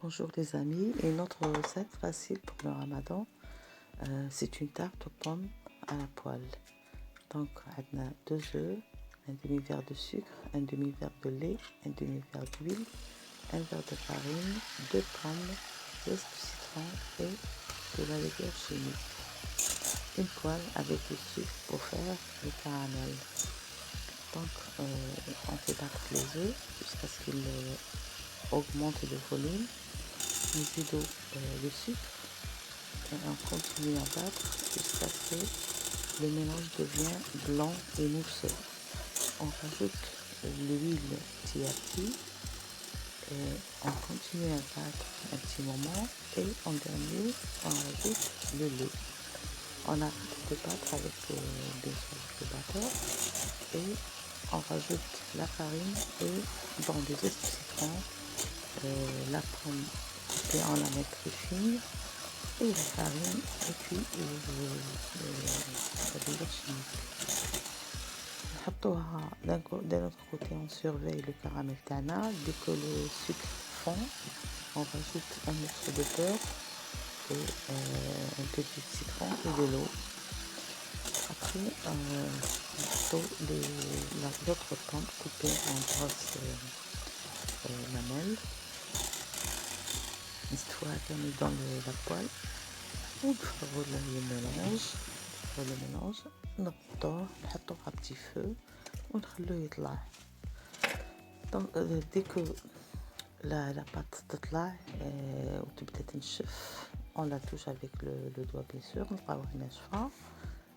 Bonjour les amis, et notre recette facile pour le ramadan, c'est une tarte aux pommes à la poêle. Donc on a 2 œufs, un demi-verre de sucre, un demi-verre de lait, un demi-verre d'huile, un verre de farine, 2 pommes, zeste de citron et de la levure chimique. Une poêle avec du sucre pour faire le caramel. Donc on fait battre les œufs jusqu'à ce qu'ils augmentent de volume. On ajoute le sucre et on continue à battre jusqu'à ce que le mélange devienne blanc et mousseux. On rajoute l'huile petit à petit et on continue à battre un petit moment et en dernier on rajoute le lait. On arrête de battre avec bien sûr le batteur et on rajoute la farine et dans le zeste de citron, la pomme coupée en la met très fine et la farine et puis la levure chimique. D'un autre côté on surveille le caramel tana. Dès que le sucre fond, on rajoute un morceau de beurre et un peu de citron et de l'eau. Après l'autre pomme coupée en grosses lamelles. Une fois qu'on est dans la poêle, on roule le mélange, نغطوه نحطوه à petit feu ونخلوه يطلع. Donc dès que la pâte تطلع وتبدا تنشف, on la touche avec le doigt bien sûr, نلقاوها ناشفة,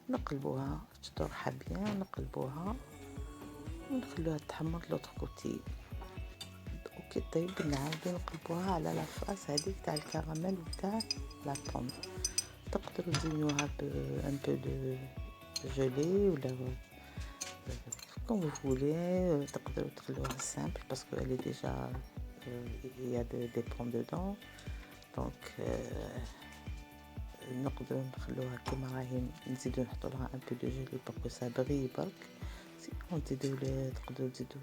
نقلبوها تطرح bien, نقلبوها ونخلوها تحمر لوطر كوتي. وكي طيب نعاودو نقلبوها على لا فاس هذيك تاع الكراميل وتاع لا بوم. تقدروا تزينوها بان بو دو gelée ou comme vous voulez. تقدروا تخلوها simple parce qu'elle est déjà il y a des pommes dedans, donc نقدروا نخلوها كما راهي, نزيدو نحطوا لها un peu de gelée pour que ça brille برك. sinon تقدروا تزيدوا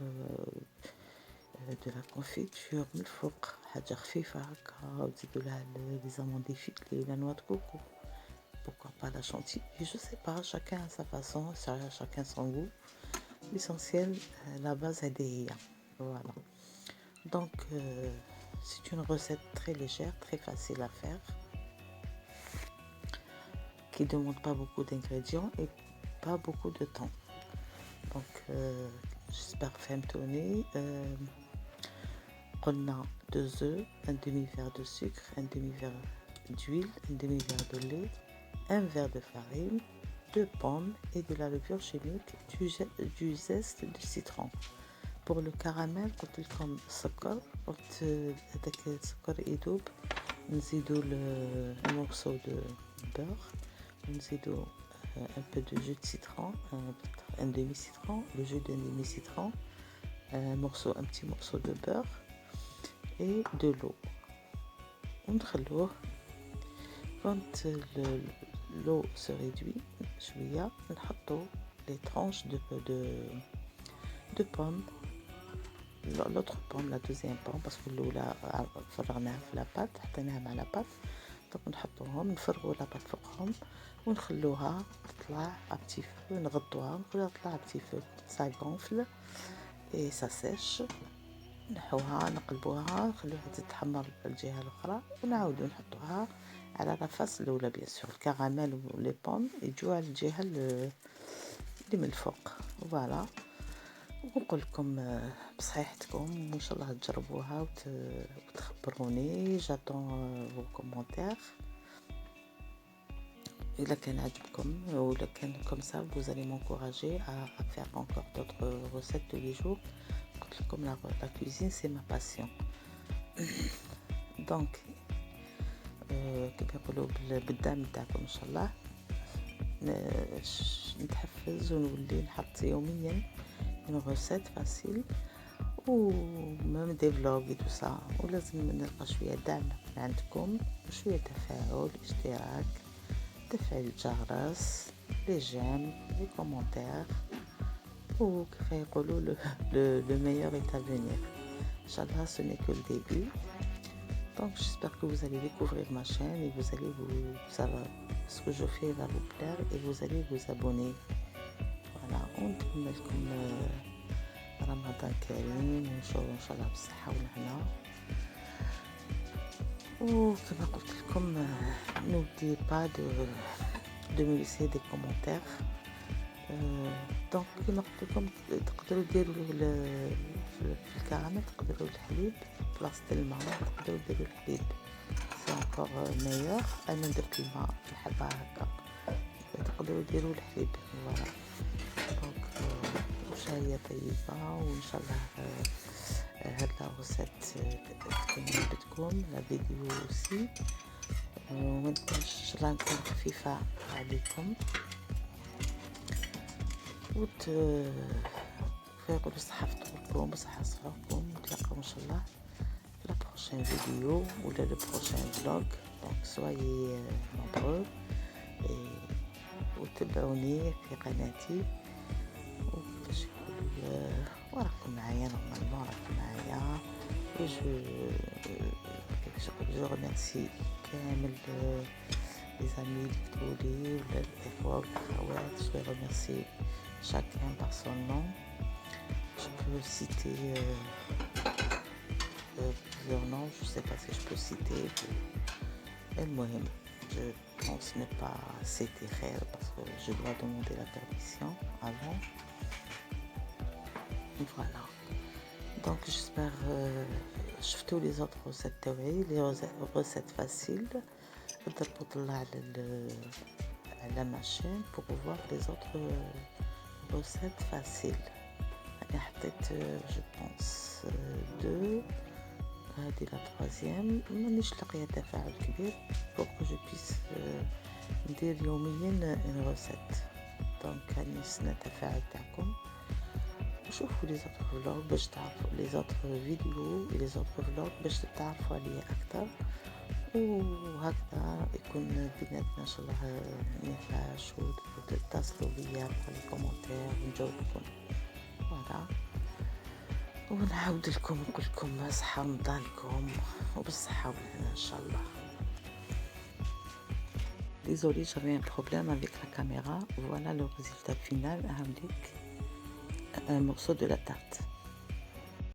de la confiture من الفوق, حاجة خفيفة هكا, وتزيدوا لها les amandes effilées, la noix de coco, pourquoi pas la chantilly, je sais pas, chacun à sa façon, chacun son goût. L'essentiel, la base est des voilà. Donc c'est une recette très légère, très facile à faire, qui demande pas beaucoup d'ingrédients et pas beaucoup de temps. Donc j'espère فهمتوني. قلنا 2 œufs, un demi-verre de sucre, un demi-verre d'huile, un demi-verre de lait, un verre de farine, 2 pommes et de la levure chimique, du zeste de citron. Pour le caramel, قلت لكم السكر, قلت هذاك السكر يذوب نزيدو un morceau de beurre, نزيدو un peu de jus de citron, un demi-citron, le jus d'un demi-citron, un petit morceau de beurre et de l'eau. ونخلوه quand l'eau se réduit شوية, نحطو les tranches de pommes, l'autre pomme, la deuxième pomme, parce que الأولى فرغناها في لاباط, حطيناها مع لاباط, donc نحطوهم نفرغو لاباط فوقهم ونخلوها تطلع à petit feu, نغطوها ونخلوها تطلع à petit feu. ça gonfle et ça sèche. نحوها نقلبوها نخلوها تتحمر الجهة الأخرى ونعاودو نحطوها على الفاس الأولى. بيان سور الكراميل ولي بوم يجوا على الجهة اللي من الفوق. فوالا, ونقول لكم بصحيحتكم وان شاء الله تجربوها وتخبروني. جاتون فو كومونتير إلا كان عجبكم, ولا كان comme ça vous allez m'encourager à faire encore d'autres recettes tous les jours. قلت لكم la cuisine c'est ma passion. donc كما يقولوا بالدعم نتاعكم ان شاء الله نتحفز ونولي نحط يوميا une recette facile و même des vlogs et tout ça. ولازم نلقى شوية دعم من عندكم وشوية تفاعل, اشتراك, تفعيل الجرس, les j'aime, les commentaires, ou كيف يقولوا le meilleur est à venir. Inch'Allah, ce n'est que le début. Donc j'espère que vous allez découvrir ma chaîne et ça va, ce que je fais va vous plaire et vous allez vous abonner. voilà. ونتمنى لكم رمضان كريم ونشوفوا ان شاء الله بالصحة والهنا. وكما قلت لكم n'oubliez pas de me laisser des commentaires. دونك كما قلت لكم تقدروا ديروا في الكراميل، تقدروا الحليب بلاصة الماء، تقدروا ديروا الحليب سي انكور ميور. انا درت الماء الحبة هكا، تقدروا ديروا الحليب. فوالا دونك وشاية طيبة، وان شاء الله هاد لا غوسيت تكون عجبتكم لا فيديو اوسي، ومتكونش ان شاء الله نكون خفيفة عليكم وتفيقوا بالصحة فطوركم بصحة صحاكم. نتلاقاو ان شاء الله في لا بروشين فيديو ولا لو بروشين فلوغ. دونك سوايي nombreux وتابعوني في قناتي وكيفاش يقولوا وراكم معايا نورمالمون راكم معايا. كيفاش نقول جو ريميرسي كامل les amis اللي كتبولي ولا الإخوة والأخوات. جو ريميرسي chacun par son nom. Je peux citer plusieurs noms, je sais pas si je peux citer. المهم je pense ne pas citer réel parce que je dois demander la permission avant. Voilà. Donc j'espère شفتوا les autres recettes تاوعي، les recettes faciles. تقدروا تطلع على ma chaîne pour voir les autres recettes faciles. أنا حطيت je pense 2. هذه la troisième. مانيش لاقيه تفاعل كبير pour que je puisse ندير يوميا une recette. دونك راني نستنى التفاعل تاعكم. وشوفوا les autres vlogs باش تعرفوا les autres vidéos et les autres vlogs باش تعرفوا عليا أكثر. وهكذا يكون بيناتنا ان شاء الله نقاش وتتصلوا بيا في الكومنتير ونجاوبكم. فوالا ونعاود لكم نقول لكم صحة رمضانكم وبالصحة والهنا ان شاء الله. Désolée, j'avais un problème avec la caméra. Voilà le résultat final. Un morceau de la tarte.